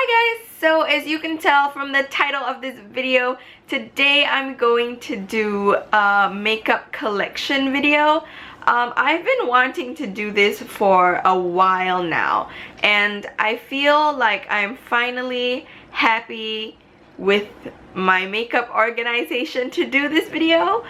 Hi guys! So as you can tell from the title of this video, today I'm going to do a makeup collection video. I've been wanting to do this for a while now, and I feel like I'm finally happy with my makeup organization to do this video.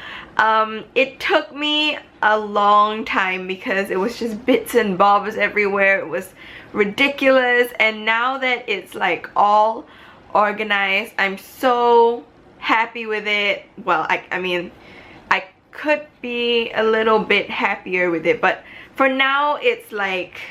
It took me a long time because it was just bits and bobs everywhere. It was ridiculous, and now that it's like all organized, I'm so happy with it. Well, I mean, I could be a little bit happier with it, but for now it's like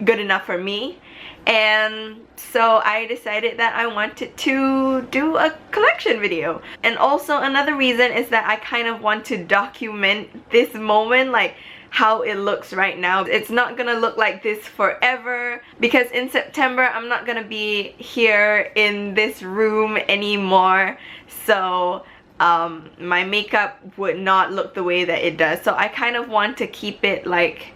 good enough for me. And so I decided that I wanted to do a collection video. And also another reason is that I kind of want to document this moment, like how it looks right now. It's not gonna look like this forever because in September I'm not gonna be here in this room anymore, so my makeup would not look the way that it does. So I kind of want to keep it like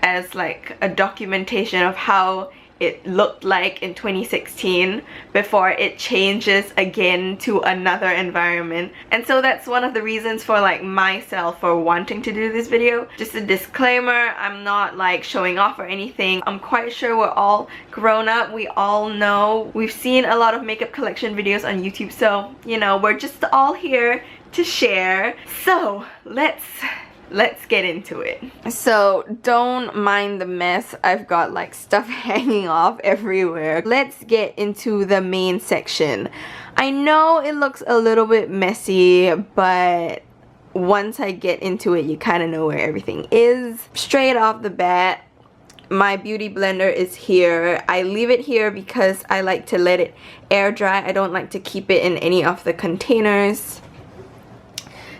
as like a documentation of how it looked like in 2016 before it changes again to another environment. And so that's one of the reasons for like myself for wanting to do this video. Just a disclaimer, I'm not like showing off or anything. I'm quite sure we're all grown up. We all know. We've seen a lot of makeup collection videos on YouTube, so you know, we're just all here to share. So let's get into it. So don't mind the mess. I've got like stuff hanging off everywhere. Let's get into the main section. I know it looks a little bit messy, but once I get into it, you kind of know where everything is. Straight off the bat, my beauty blender is here. I leave it here because I like to let it air dry. I don't like to keep it in any of the containers.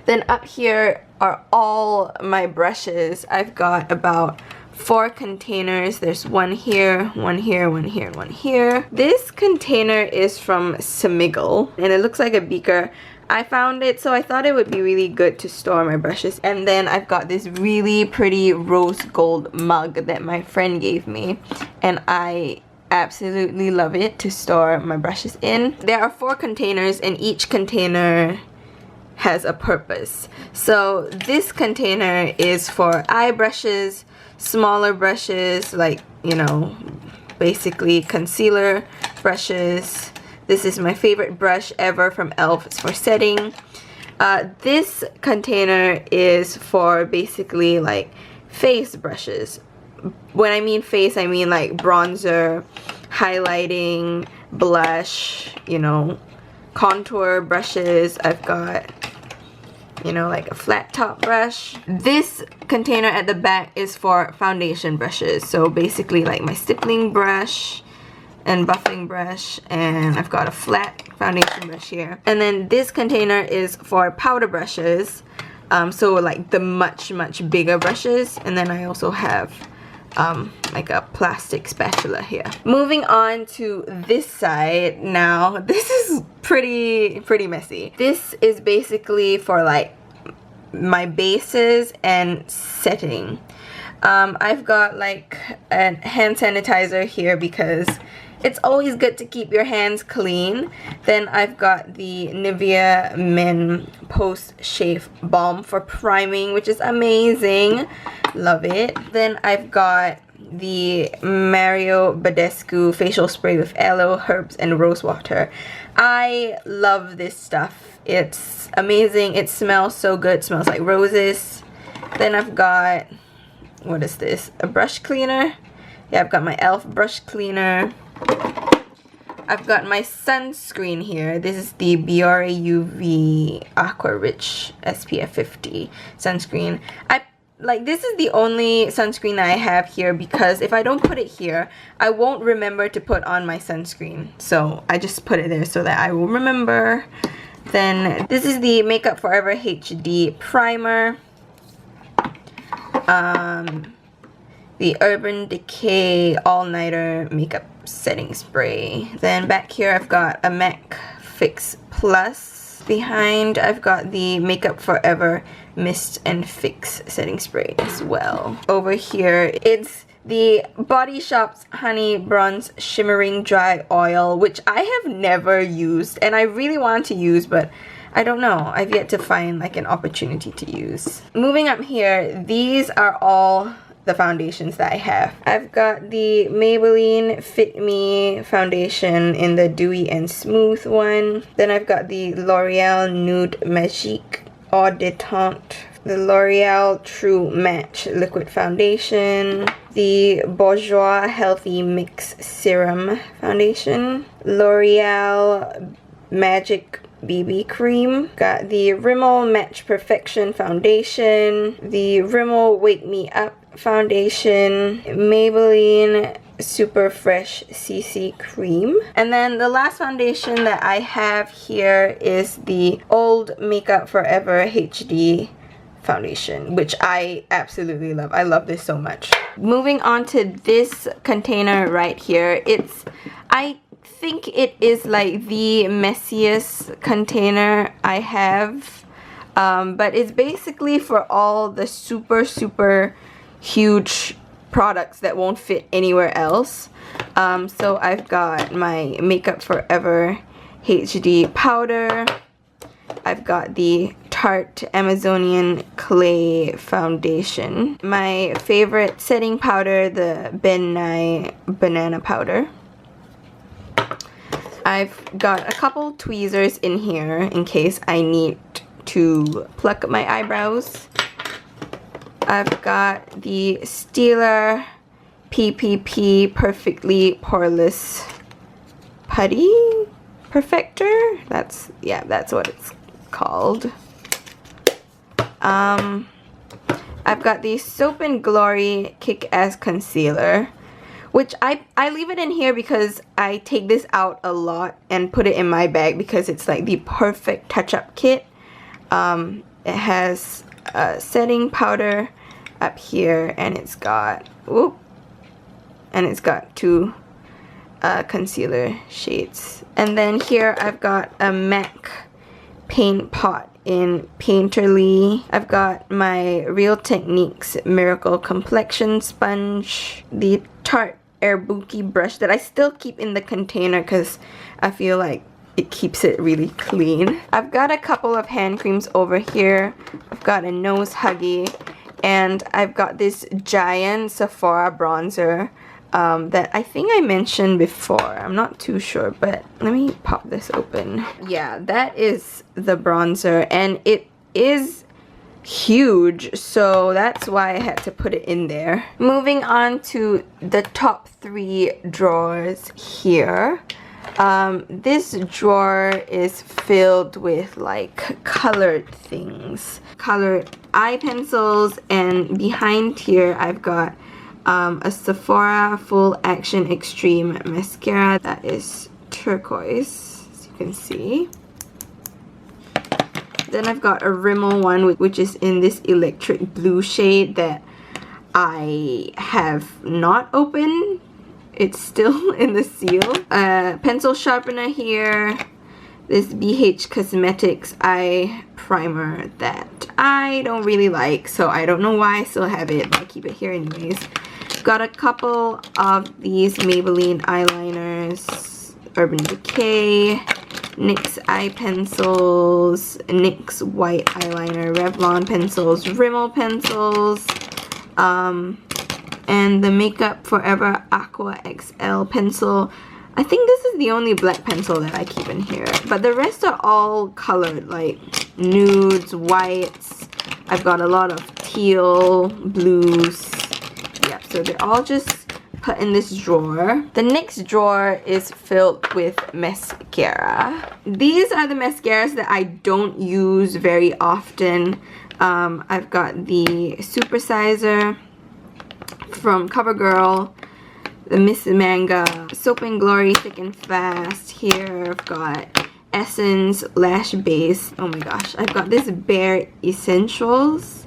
Then up here are all my brushes. I've got about 4 containers. There's one here, one here, one here, one here. This container is from Smiggle and it looks like a beaker. I found it, so I thought it would be really good to store my brushes. And then I've got this really pretty rose gold mug that my friend gave me, and I absolutely love it to store my brushes in. There are 4 containers and each container has a purpose. So this container is for eye brushes, smaller brushes, like, you know, basically concealer brushes. This is my favorite brush ever from e.l.f. It's for setting. This container is for basically like face brushes. When I mean face, I mean like bronzer, highlighting, blush, you know, contour brushes. I've got, you know, like a flat top brush. This container at the back is for foundation brushes, so basically like my stippling brush and buffing brush, and I've got a flat foundation brush here. And then this container is for powder brushes, so like the much bigger brushes. And then I also have like a plastic spatula here. Moving on to this side now. This is pretty messy. This is basically for like my bases and setting. I've got like a hand sanitizer here because it's always good to keep your hands clean. Then I've got the Nivea Men Post Shave Balm for priming, which is amazing. Love it. Then I've got the Mario Badescu facial spray with aloe, herbs, and rose water. I love this stuff. It's amazing. It smells so good. It smells like roses. Then I've got, what is this? A brush cleaner. Yeah, I've got my e.l.f. brush cleaner. I've got my sunscreen here. This is the Biore UV Aqua Rich SPF 50 sunscreen. This is the only sunscreen that I have here because if I don't put it here, I won't remember to put on my sunscreen. So I just put it there so that I will remember. Then this is the Makeup Forever HD primer. The Urban Decay All-Nighter Makeup Setting Spray. Then back here I've got a MAC Fix Plus. Behind I've got the Makeup Forever Mist and Fix Setting Spray as well. Over here it's the Body Shop's Honey Bronze Shimmering Dry Oil, which I have never used and I really want to use, but I don't know. I've yet to find like an opportunity to use. Moving up here, these are all the foundations that I have. I've got the Maybelline Fit Me foundation in the Dewy and Smooth one. Then I've got the L'Oreal Nude Magique Eau Détente, the L'Oreal True Match Liquid Foundation, the Bourjois Healthy Mix Serum Foundation, L'Oreal Magic BB Cream, got the Rimmel Match Perfection Foundation, the Rimmel Wake Me Up Foundation, Maybelline Super Fresh CC Cream. And then the last foundation that I have here is the Old Makeup Forever HD foundation, which I absolutely love. I love this so much. Moving on to this container right here, I think it is like the messiest container I have, but it's basically for all the super huge products that won't fit anywhere else. So I've got my Makeup Forever HD powder. I've got the Tarte Amazonian Clay foundation. My favorite setting powder, the Ben Nye banana powder. I've got a couple tweezers in here in case I need to pluck my eyebrows. I've got the Stila PPP Perfectly Poreless Putty Perfector. That's what it's called. I've got the Soap and Glory Kick-Ass Concealer, which I leave it in here because I take this out a lot and put it in my bag because it's like the perfect touch-up kit. It has a setting powder up here, and it's got two concealer shades. And then here I've got a MAC paint pot in Painterly. I've got my Real Techniques Miracle Complexion Sponge, the Tarte Airbuki brush that I still keep in the container because I feel like it keeps it really clean. I've got a couple of hand creams over here. I've got a nose huggy, and I've got this giant Sephora bronzer that I think I mentioned before. I'm not too sure, but let me pop this open. Yeah, that is the bronzer, and it is huge, so that's why I had to put it in there. Moving on to the top 3 drawers here. This drawer is filled with like colored things, colored eye pencils, and behind here I've got a Sephora Full Action Extreme mascara that is turquoise, as you can see. Then I've got a Rimmel one, which is in this electric blue shade that I have not opened. It's still in the seal. Pencil sharpener here. This BH Cosmetics eye primer that I don't really like, so I don't know why I still have it, but I keep it here anyways. Got a couple of these Maybelline eyeliners, Urban Decay, NYX eye pencils, NYX white eyeliner, Revlon pencils, Rimmel pencils, and the Makeup Forever Aqua XL pencil. I think this is the only black pencil that I keep in here, but the rest are all colored, like nudes, whites. I've got a lot of teal, blues. Yep, so they're all just put in this drawer. The next drawer is filled with mascara. These are the mascaras that I don't use very often. I've got the Supersizer from CoverGirl, the Miss Manga Soap and Glory Thick and Fast. Here I've got Essence Lash Base. Oh my gosh, I've got this Bare Essentials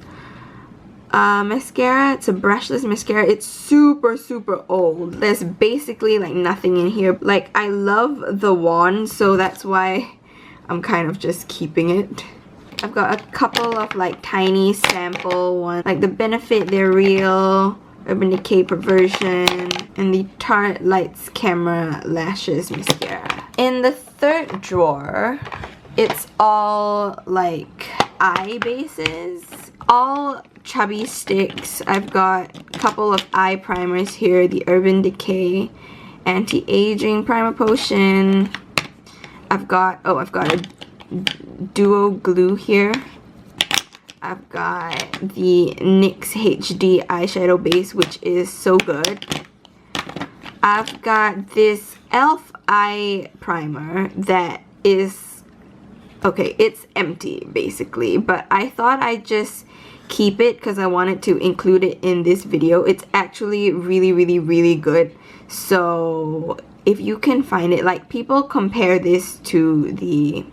mascara. It's a brushless mascara. It's super old. There's basically like nothing in here. Like, I love the wand, so that's why I'm kind of just keeping it. I've got a couple of like tiny sample ones, like the Benefit They're Real Urban Decay Perversion, and the Tarte Lights Camera Lashes Mascara. In the third drawer, it's all like eye bases, all chubby sticks. I've got a couple of eye primers here, the Urban Decay Anti-Aging Primer Potion. I've got a duo glue here. I've got the NYX HD eyeshadow base, which is so good. I've got this e.l.f. eye primer that is, okay, it's empty basically, but I thought I'd just keep it because I wanted to include it in this video. It's actually really good. So if you can find it, like, people compare this to the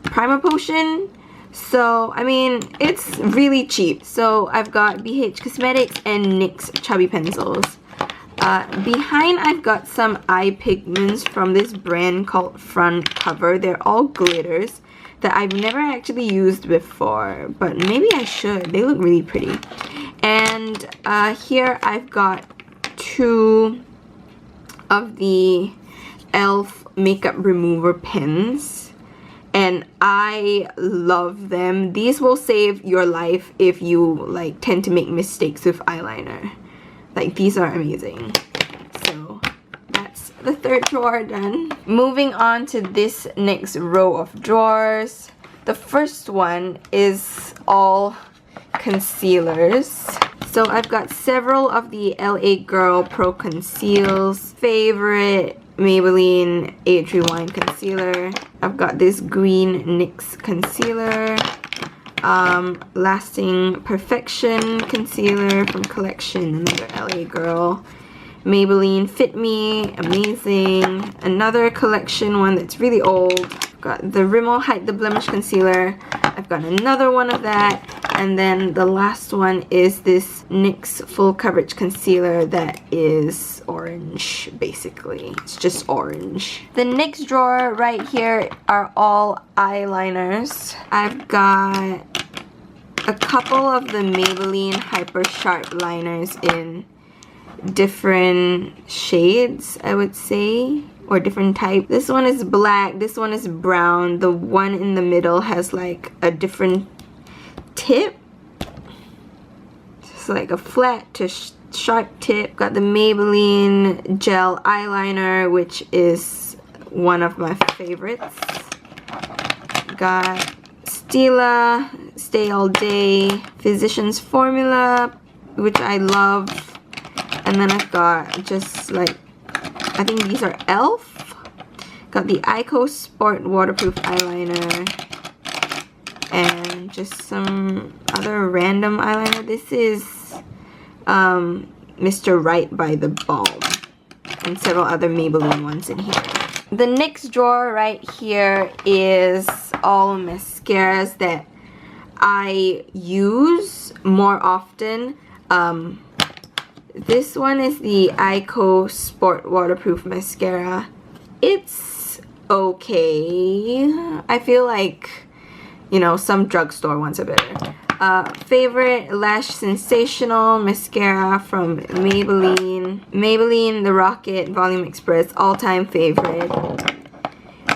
primer potion. So, I mean, it's really cheap. So, I've got BH Cosmetics and NYX Chubby Pencils. Behind, I've got some eye pigments from this brand called Front Cover. They're all glitters that I've never actually used before, but maybe I should. They look really pretty. And here I've got 2 of the e.l.f. makeup remover pens. And I love them. These will save your life if you like tend to make mistakes with eyeliner. Like, these are amazing. So that's the third drawer done. Moving on to this next row of drawers. The first one is all concealers. So I've got several of the LA Girl Pro Conceals, favorite Maybelline Age Rewind Concealer. I've got this green NYX Concealer, Lasting Perfection Concealer from Collection, another LA Girl. Maybelline Fit Me, amazing. Another Collection one that's really old. I've got the Rimmel Hide the Blemish Concealer. I've got another one of that. And then the last one is this NYX Full Coverage Concealer that is orange, basically. It's just orange. The next drawer right here are all eyeliners. I've got a couple of the Maybelline Hyper Sharp liners in different shades, I would say, or different type. This one is black, this one is brown. The one in the middle has like a different tip. It's like a flat to sharp tip. Got the Maybelline gel eyeliner, which is one of my favorites. Got Stila Stay All Day Physicians Formula, which I love. And then I've got just like, I think these are e.l.f. Got the Ico Sport Waterproof Eyeliner. And just some other random eyeliner. This is Mr. Right by The Balm. And several other Maybelline ones in here. The next drawer right here is all mascaras that I use more often. This one is the Ico Sport Waterproof Mascara. It's okay. I feel like, you know, some drugstore ones are better. Favorite Lash Sensational Mascara from Maybelline. Maybelline The Rocket Volume Express, all-time favorite.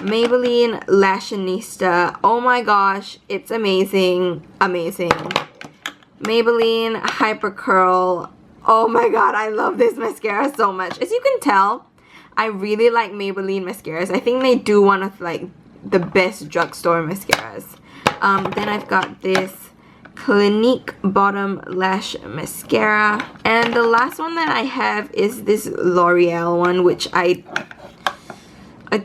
Maybelline Lashionista. Oh my gosh, it's amazing. Amazing. Maybelline Hyper Curl. Oh my god, I love this mascara so much. As you can tell, I really like Maybelline mascaras. I think they do one of like the best drugstore mascaras. Then I've got this Clinique Bottom Lash Mascara. And the last one that I have is this L'Oreal one, which I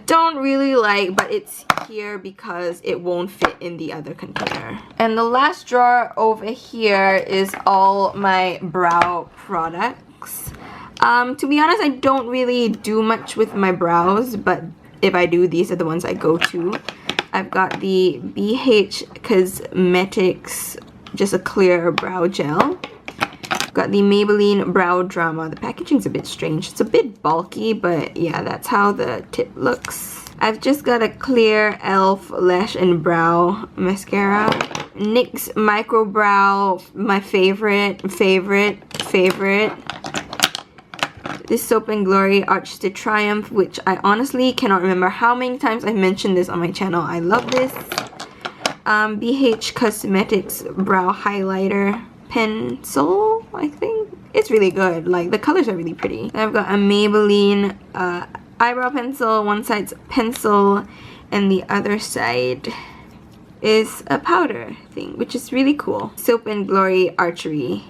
don't really like, but it's here because it won't fit in the other container. And the last drawer over here is all my brow products. To be honest, I don't really do much with my brows, but if I do, these are the ones I go to. I've got the BH Cosmetics, just a clear brow gel. Got the Maybelline Brow Drama. The packaging's a bit strange. It's a bit bulky, but yeah, that's how the tip looks. I've just got a clear e.l.f. Lash and Brow Mascara NYX Micro Brow, my favorite. This Soap and Glory Arch to Triumph, which I honestly cannot remember how many times I mentioned this on my channel. I love this. BH Cosmetics Brow Highlighter Pencil, I think. It's really good. Like, the colors are really pretty. I've got a Maybelline eyebrow pencil. One side's pencil and the other side is a powder thing, which is really cool. Soap and Glory Archery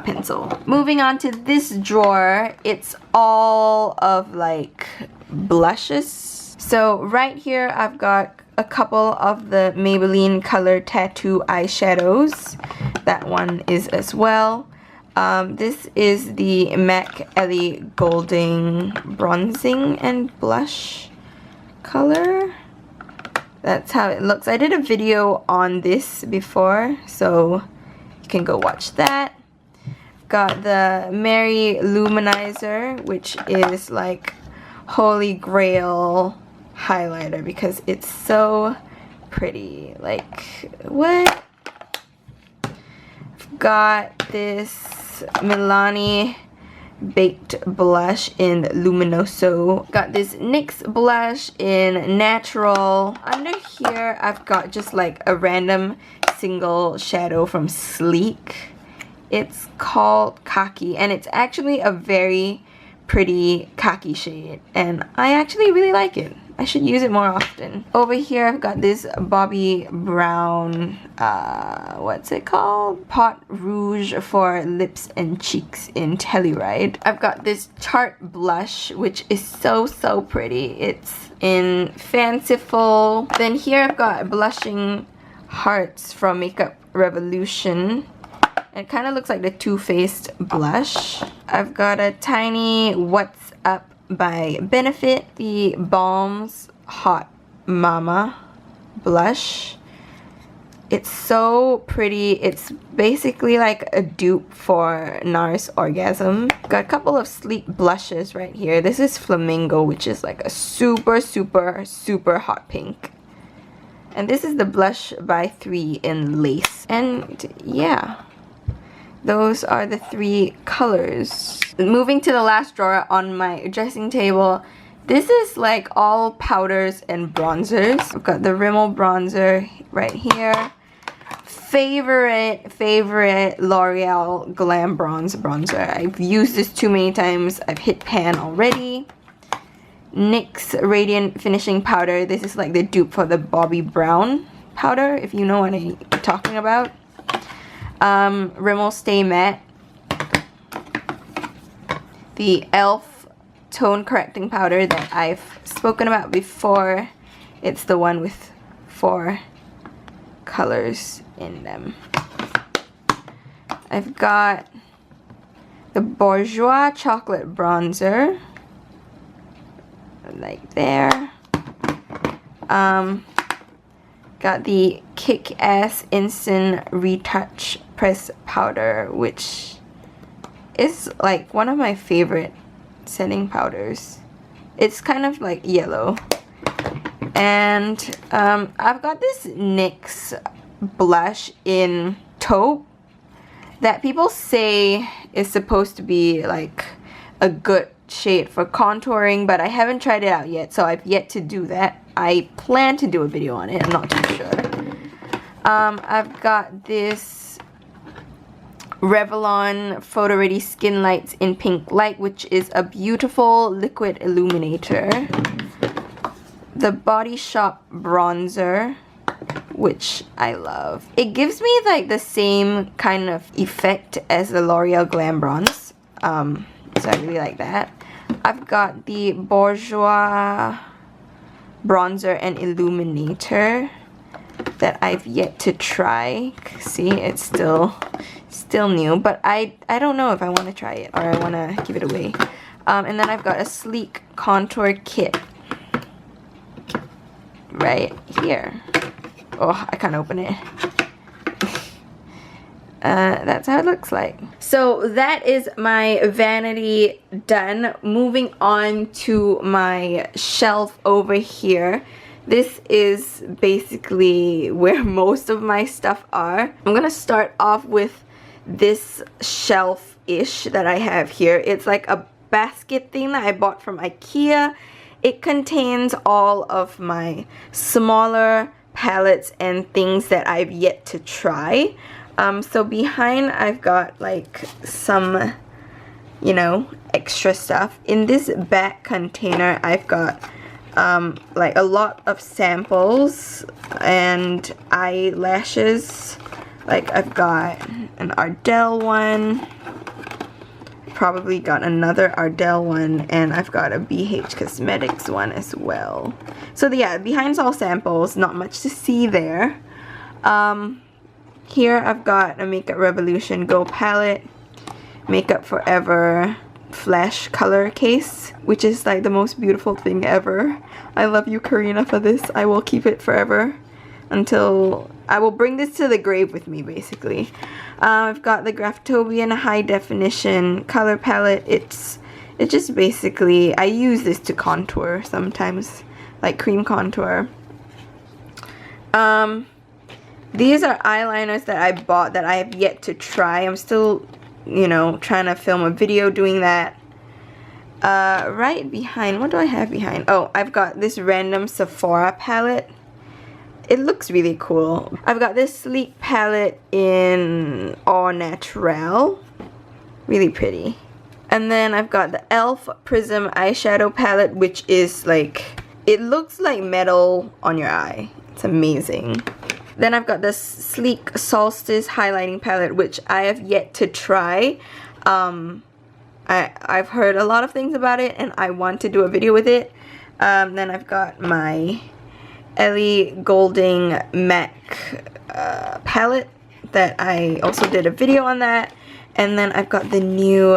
pencil. Moving on to this drawer, it's all of like blushes. So right here I've got a couple of the Maybelline Color Tattoo eyeshadows. That one is as well. This is the MAC Ellie Golding Bronzing and Blush color. That's how it looks. I did a video on this before, so you can go watch that. Got the Mary Luminizer, which is like holy grail highlighter because it's so pretty. Like, what? Got this Milani Baked Blush in Luminoso. Got this NYX blush in Natural. Under here I've got just like a random single shadow from Sleek. It's called Khaki, and it's actually a very pretty khaki shade, and I actually really like it. I should use it more often. Over here I've got this Bobbi Brown, what's it called? Pot Rouge for lips and cheeks in Telluride. I've got this Tarte blush, which is so pretty. It's in Fanciful. Then here I've got Blushing Hearts from Makeup Revolution. It kind of looks like the Too Faced blush. I've got a tiny What's Up by Benefit, the Balms Hot Mama blush. It's so pretty. It's basically like a dupe for NARS Orgasm. Got a couple of Sleek blushes right here. This is Flamingo, which is like a super hot pink. And this is the Blush by 3 in Lace. And yeah, those are the 3 colors. Moving to the last drawer on my dressing table, this is like all powders and bronzers. I've got the Rimmel bronzer right here. Favorite L'Oreal Glam Bronze bronzer. I've used this too many times. I've hit pan already. NYX Radiant Finishing Powder. This is like the dupe for the Bobbi Brown powder, if you know what I'm talking about. Rimmel Stay Matte. The e.l.f. Tone Correcting Powder that I've spoken about before. It's the one with 4 colors in them. I've got the Bourjois Chocolate Bronzer. Like there. Got the Kick-Ass Instant Retouch Press Powder, which is like one of my favorite setting powders. It's kind of like yellow. And I've got this NYX blush in Taupe that people say is supposed to be like a good shade for contouring, but I haven't tried it out yet, so I've yet to do that. I plan to do a video on it. I'm not too sure. I've got this Revlon Photo Ready Skin Lights in Pink Light, which is a beautiful liquid illuminator. The Body Shop bronzer, which I love. It gives me like the same kind of effect as the L'Oreal Glam Bronze, so I really like that. I've got the Bourjois bronzer and illuminator that I've yet to try. See, it's still new, but I don't know if I want to try it or I want to give it away. And then I've got a Sleek contour kit right here. Oh, I can't open it. That's how it looks like. So that is my vanity done. Moving on to my shelf over here. This is basically where most of my stuff are. I'm gonna start off with this shelf-ish that I have here. It's like a basket thing that I bought from IKEA. It contains all of my smaller palettes and things that I've yet to try. So behind I've got like some, you know, extra stuff. In this back container I've got like a lot of samples and eyelashes. Like I've got an Ardell one, probably got another Ardell one, and I've got a BH Cosmetics one as well. So yeah, behind's all samples, not much to see there. Here I've got a Makeup Revolution Go palette, Makeup Forever Flash color case, which is like the most beautiful thing ever. I love you, Karina, for this. I will keep it forever until I will bring this to the grave with me, basically. I've got the Graftobian High Definition color palette. It's just basically, I use this to contour sometimes, like cream contour. These are eyeliners that I bought that I have yet to try. I'm still, you know, trying to film a video doing that. Right behind, what do I have behind? Oh, I've got this random Sephora palette. It looks really cool. I've got this sleek palette in Au Naturel. Really pretty. And then I've got the e.l.f. Prism eyeshadow palette, which is like, it looks like metal on your eye. It's amazing. Then I've got this sleek Solstice highlighting palette, which I have yet to try. I've heard a lot of things about it and I want to do a video with it. Then I've got my Ellie Goulding MAC palette that I also did a video on that. And then I've got the new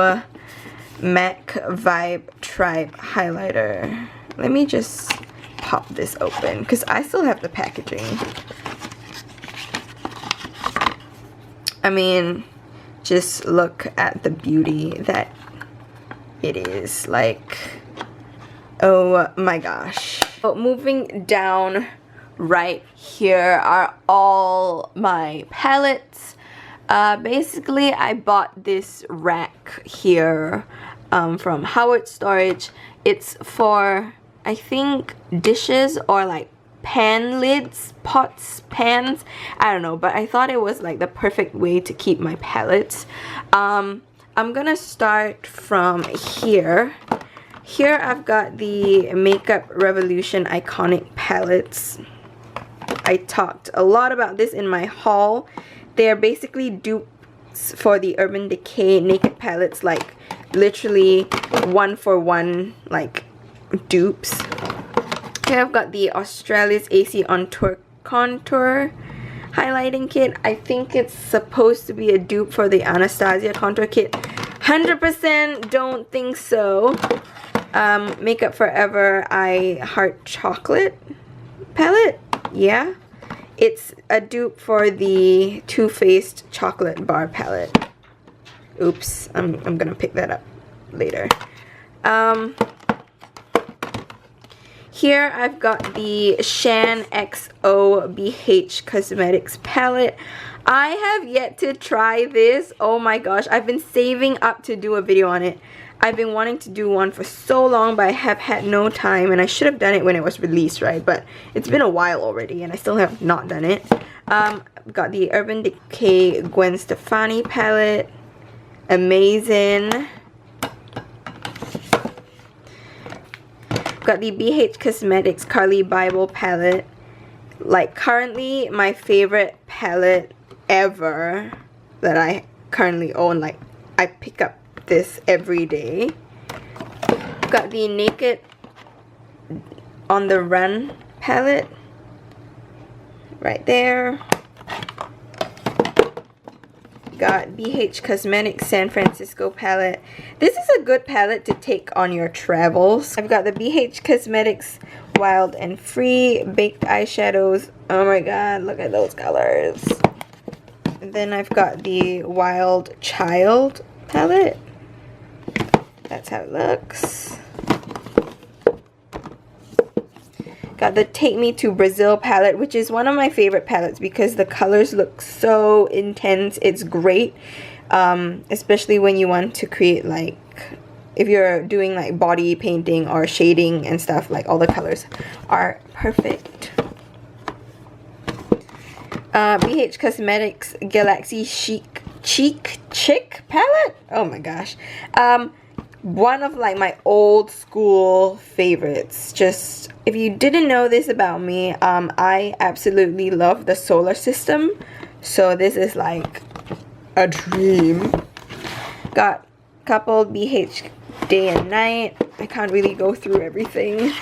MAC Vibe Tribe highlighter. Let me just pop this open because I still have the packaging. I mean, just look at the beauty that it is. Like, oh my gosh. So moving down, right here are all my palettes. Basically, I bought this rack here from Howard Storage. It's for, I think, dishes or like pan lids, pots, pans, I don't know, but I thought it was like the perfect way to keep my palettes. I'm gonna start from here. Here I've got the Makeup Revolution Iconic palettes. I talked a lot about this in my haul. They're basically dupes for the Urban Decay Naked palettes, like literally one-for-one like dupes. Here I've got the Australis AC on Tour Contour highlighting kit. I think it's supposed to be a dupe for the Anastasia contour kit. 100% don't think so. Makeup Forever I Heart Chocolate palette. Yeah. It's a dupe for the Too Faced Chocolate Bar palette. Oops. I'm gonna pick that up later. Here I've got the Shan XO BH Cosmetics palette. I have yet to try this. Oh my gosh, I've been saving up to do a video on it. I've been wanting to do one for so long, but I have had no time, and I should have done it when it was released, right? But it's been a while already and I still have not done it. I've got the Urban Decay Gwen Stefani palette. Amazing. Got the BH Cosmetics Carli Bybel palette. Like, currently my favorite palette ever that I currently own. Like, I pick up this every day. Got the Naked on the Run palette right there. Got BH Cosmetics San Francisco palette. This is a good palette to take on your travels. I've got the BH Cosmetics Wild and Free Baked Eyeshadows. Oh my god, look at those colors. And then I've got the Wild Child palette. That's how it looks. Got the Take Me to Brazil palette, which is one of my favorite palettes because the colors look so intense. It's great, especially when you want to create, like, if you're doing like body painting or shading and stuff, like all the colors are perfect. BH Cosmetics Galaxy Chic palette. Oh my gosh. One of like my old school favorites. Just, if you didn't know this about me, I absolutely love the solar system, so this is like a dream. Got a couple BH Day and Night. I can't really go through everything.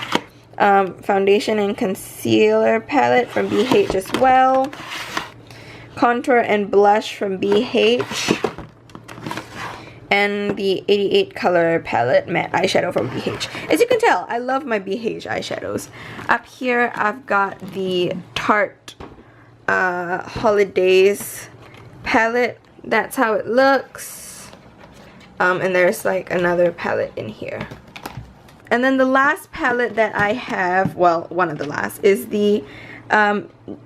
Foundation and concealer palette from BH as well. Contour and blush from BH. And the 88 color palette matte eyeshadow from BH. As you can tell, I love my BH eyeshadows. Up here, I've got the Tarte Holidays palette. That's how it looks. And there's like another palette in here. And then the last palette that I have, well, one of the last, is the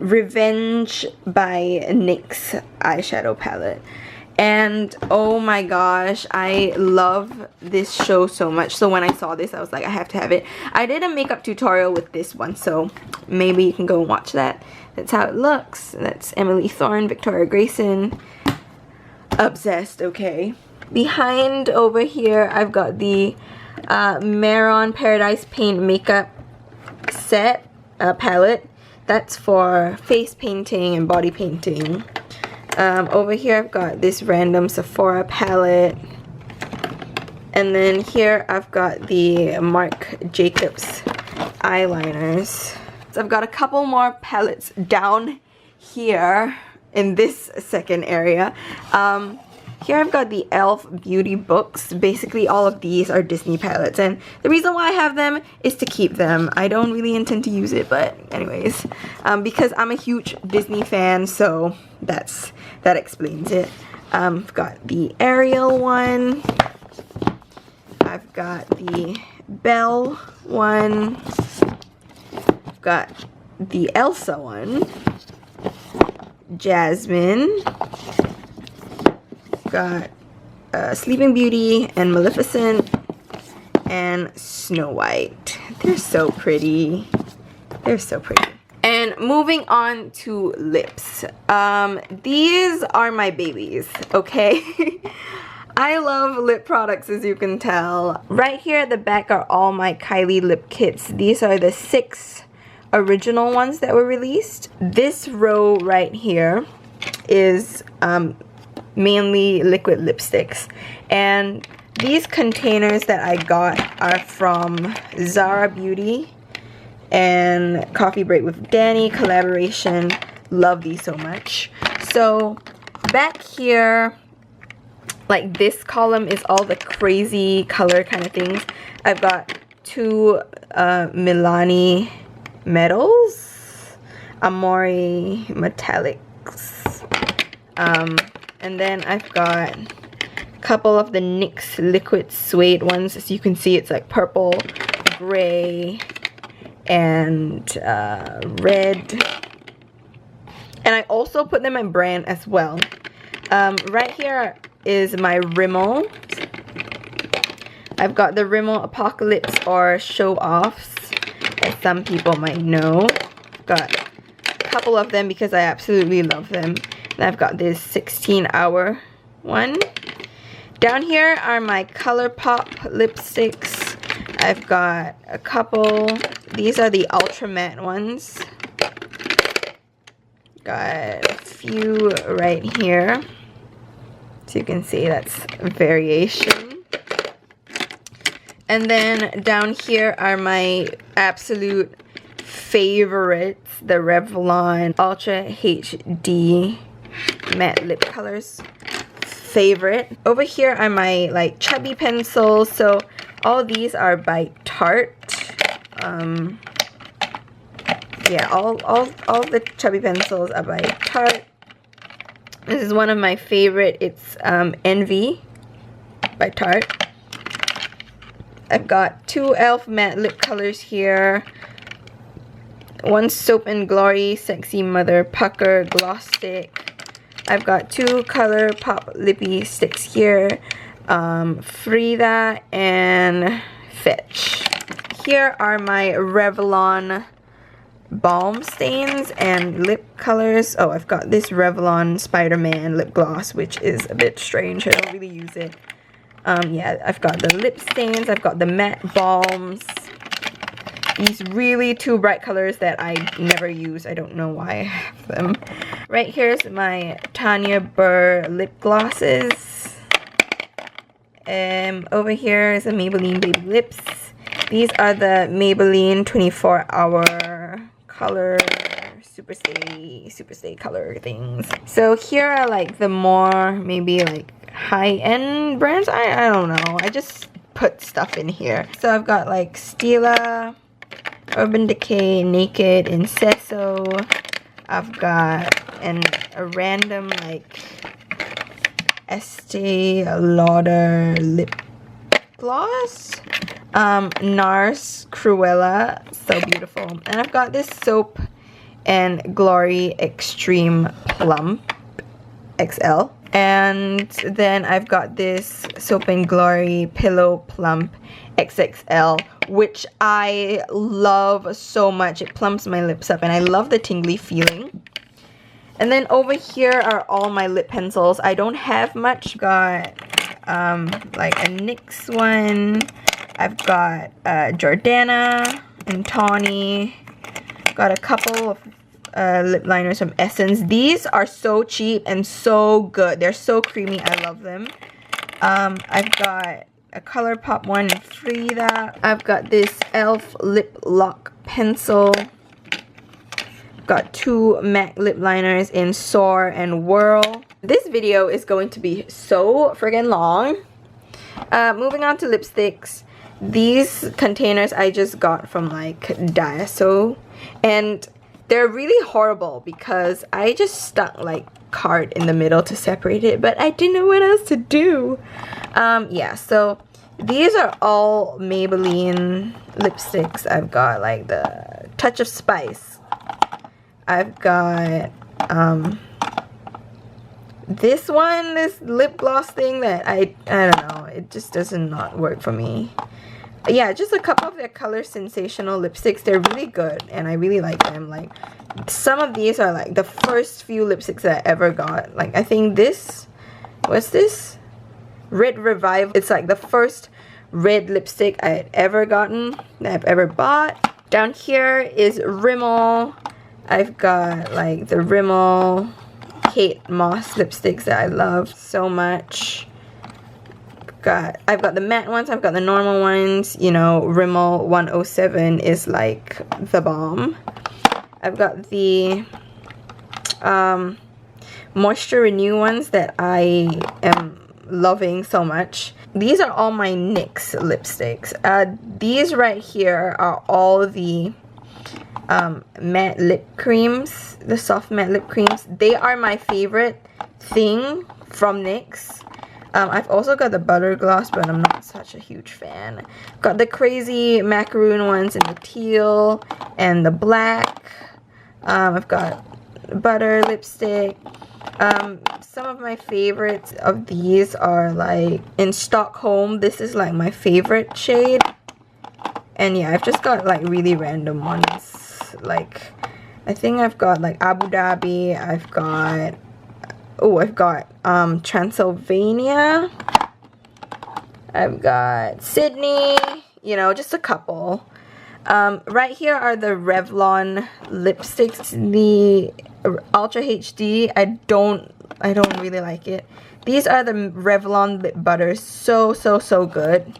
Revenge by NYX eyeshadow palette. And oh my gosh, I love this show so much. So when I saw this, I was like, I have to have it. I did a makeup tutorial with this one, so maybe you can go and watch that. That's how it looks. That's Emily Thorne, Victoria Grayson. Obsessed, okay. Behind over here, I've got the Maron Paradise Paint makeup set palette. That's for face painting and body painting. Over here I've got this random Sephora palette, and then here I've got the Marc Jacobs eyeliners. So I've got a couple more palettes down here in this second area. Here I've got the e.l.f. beauty books. Basically all of these are Disney palettes, and the reason why I have them is to keep them. I don't really intend to use it, but anyways, because I'm a huge Disney fan, so that explains it. I've got the Ariel one. I've got the Belle one. I've got the Elsa one. Jasmine. Got Sleeping Beauty and Maleficent and Snow White. They're so pretty. They're so pretty. And moving on to lips. These are my babies, okay? I love lip products, as you can tell. Right here at the back are all my Kylie lip kits. These are the 6 original ones that were released. This row right here is mainly liquid lipsticks, and these containers that I got are from ZAHRA Beauty and Coffee Break with Danny collaboration. Love these so much. So back here, like this column is all the crazy color kind of things. I've got 2 Milani metals, Amore metallics, and then I've got a couple of the NYX liquid suede ones. As you can see, it's like purple, gray, and red. And I also put them in brand as well. Right here is my Rimmel. I've got the Rimmel Apocalypse or Show Offs, as some people might know. Got a couple of them because I absolutely love them. And I've got this 16-hour one. Down here are my ColourPop lipsticks. I've got a couple. These are the Ultra Matte ones. Got a few right here. So you can see that's a variation. And then down here are my absolute favorites, the Revlon Ultra HD Matte Lip Colors. Favorite. Over here are my like chubby pencils. So all these are by Tarte. Yeah, all the chubby pencils are by Tarte. This is one of my favorite. It's Envy by Tarte. I've got 2 e.l.f. matte lip colors here. one Soap and Glory Sexy Mother Pucker Gloss Stick. I've got two ColourPop Lippy Sticks here. Frida and Fetch. Here are my Revlon balm stains and lip colors. Oh, I've got this Revlon Spider-Man lip gloss, which is a bit strange. I don't really use it. Yeah, I've got the lip stains. I've got the matte balms. These really two bright colors that I never use. I don't know why I have them. Right here's my Tanya Burr lip glosses. Over here is a Maybelline Baby Lips. These are the Maybelline 24-hour color super stay color things. So here are like the more maybe like high-end brands. I don't know. I just put stuff in here. So I've got like Stila, Urban Decay, Naked, Incesso. I've got a random like Estee Lauder lip gloss. NARS Cruella, so beautiful. And I've got this Soap and Glory Extreme Plump XL. And then I've got this Soap and Glory Pillow Plump XXL, which I love so much. It plumps my lips up and I love the tingly feeling. And then over here are all my lip pencils. I don't have much. Got like a NYX one. I've got Jordana and Tawny. Got a couple of lip liners from Essence. These are so cheap and so good. They're so creamy. I love them. I've got a ColourPop one in Frida. I've got this e.l.f. Lip Lock Pencil. Got two MAC lip liners in Soar and Whirl. This video is going to be so friggin' long. Moving on to lipsticks. These containers I just got from like Daiso, and they're really horrible because I just stuck like card in the middle to separate it, but I didn't know what else to do. Yeah, so these are all Maybelline lipsticks. I've got like the Touch of Spice. I've got this one, this lip gloss thing that I don't know, it just does not work for me. Yeah, just a couple of their Color Sensational lipsticks. They're really good and I really like them. Like some of these are like the first few lipsticks that I ever got. Like I think this, what's this? Red Revival. It's like the first red lipstick I had ever gotten, that I've ever bought. Down here is Rimmel. I've got like the Rimmel Kate Moss lipsticks that I love so much. I've got the matte ones, I've got the normal ones. You know, Rimmel 107 is like the bomb. I've got the Moisture Renew ones that I am loving so much. These are all my NYX lipsticks. These right here are all the matte lip creams, the soft matte lip creams. They are my favorite thing from NYX. I've also got the Butter Gloss, but I'm not such a huge fan. Got the crazy macaroon ones in the teal and the black. I've got butter lipstick. Some of my favorites of these are like in Stockholm. This is like my favorite shade. And yeah, I've just got like really random ones. Like I think I've got like Abu Dhabi. I've got Transylvania. I've got Sydney, you know, just a couple. Right here are the Revlon lipsticks. The Ultra HD, I don't really like it. These are the Revlon lip butters. So good.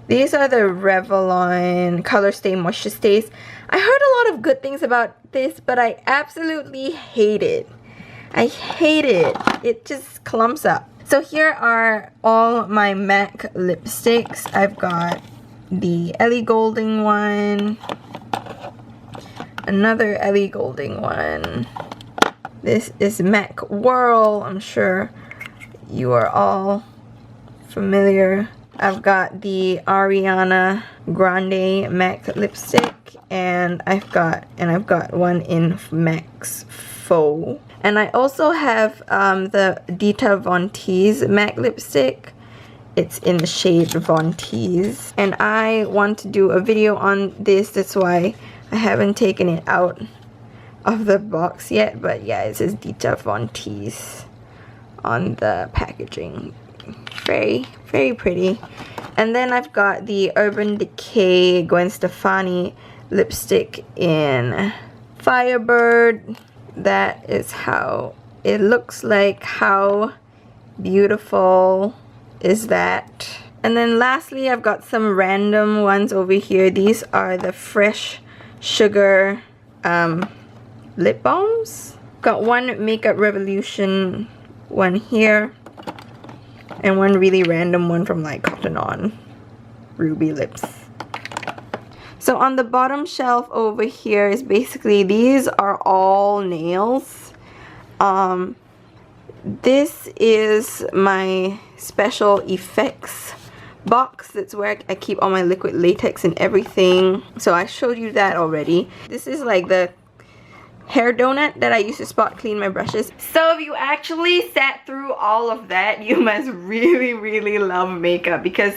These are the Revlon Color Stay Moisture Stays. I heard a lot of good things about this, but I absolutely hate it. I hate it. It just clumps up. So here are all my MAC lipsticks. I've got the Ellie Goulding one. Another Ellie Goulding one. This is MAC Whirl. I'm sure you are all familiar. I've got the Ariana Grande MAC lipstick. and I've got one in Max Faux. And I also have the Dita Von Teese MAC lipstick. It's in the shade Von Teese. And I want to do a video on this. That's why I haven't taken it out of the box yet. But yeah, it says Dita Von Teese on the packaging. Very, very pretty. And then I've got the Urban Decay Gwen Stefani lipstick in Firebird. That is how it looks like. How beautiful is that? And then lastly, I've got some random ones over here. These are the Fresh Sugar lip balms. Got one Makeup Revolution one here, and one really random one from like Cotton On, Ruby Lips. So on the bottom shelf over here is basically, these are all nails. This is my special effects box. That's where I keep all my liquid latex and everything. So I showed you that already. This is like the hair donut that I use to spot clean my brushes. So if you actually sat through all of that, you must really, really love makeup, because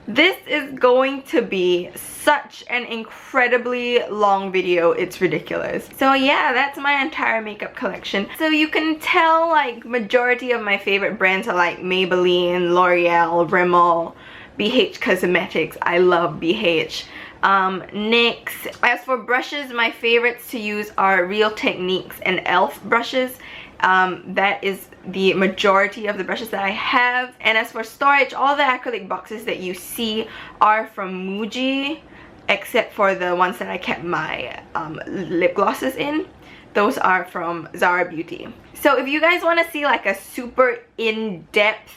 this is going to be such an incredibly long video. It's ridiculous. So yeah, that's my entire makeup collection. So you can tell like majority of my favorite brands are like Maybelline, L'Oreal, Rimmel, BH Cosmetics. I love BH. NYX. As for brushes, my favorites to use are Real Techniques and e.l.f. brushes. That is the majority of the brushes that I have. And as for storage, all the acrylic boxes that you see are from MUJI, except for the ones that I kept my lip glosses in. Those are from ZAHRA Beauty. So if you guys want to see like a super in-depth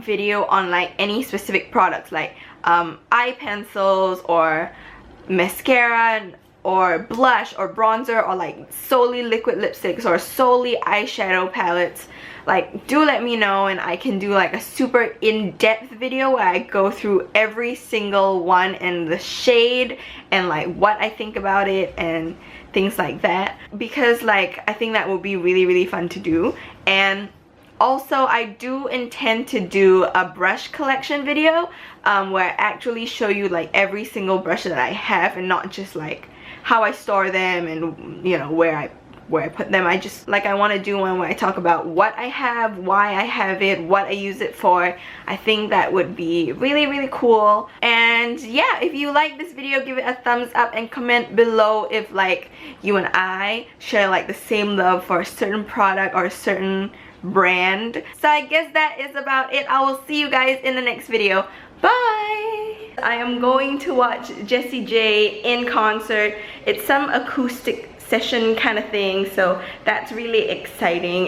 video on like any specific products, like eye pencils or mascara or blush or bronzer, or like solely liquid lipsticks or solely eyeshadow palettes, like do let me know, and I can do like a super in-depth video where I go through every single one and the shade and like what I think about it and things like that, because like I think that would be really, really fun to do. And also, I do intend to do a brush collection video where I actually show you like every single brush that I have, and not just like how I store them and, you know, where I put them. I want to do one where I talk about what I have, why I have it, what I use it for. I think that would be really, really cool. And yeah, if you like this video, give it a thumbs up and comment below if like you and I share like the same love for a certain product or a certain brand. So I guess that is about it. I will see you guys in the next video. Bye! I am going to watch Jessie J in concert. It's some acoustic session kind of thing, so that's really exciting.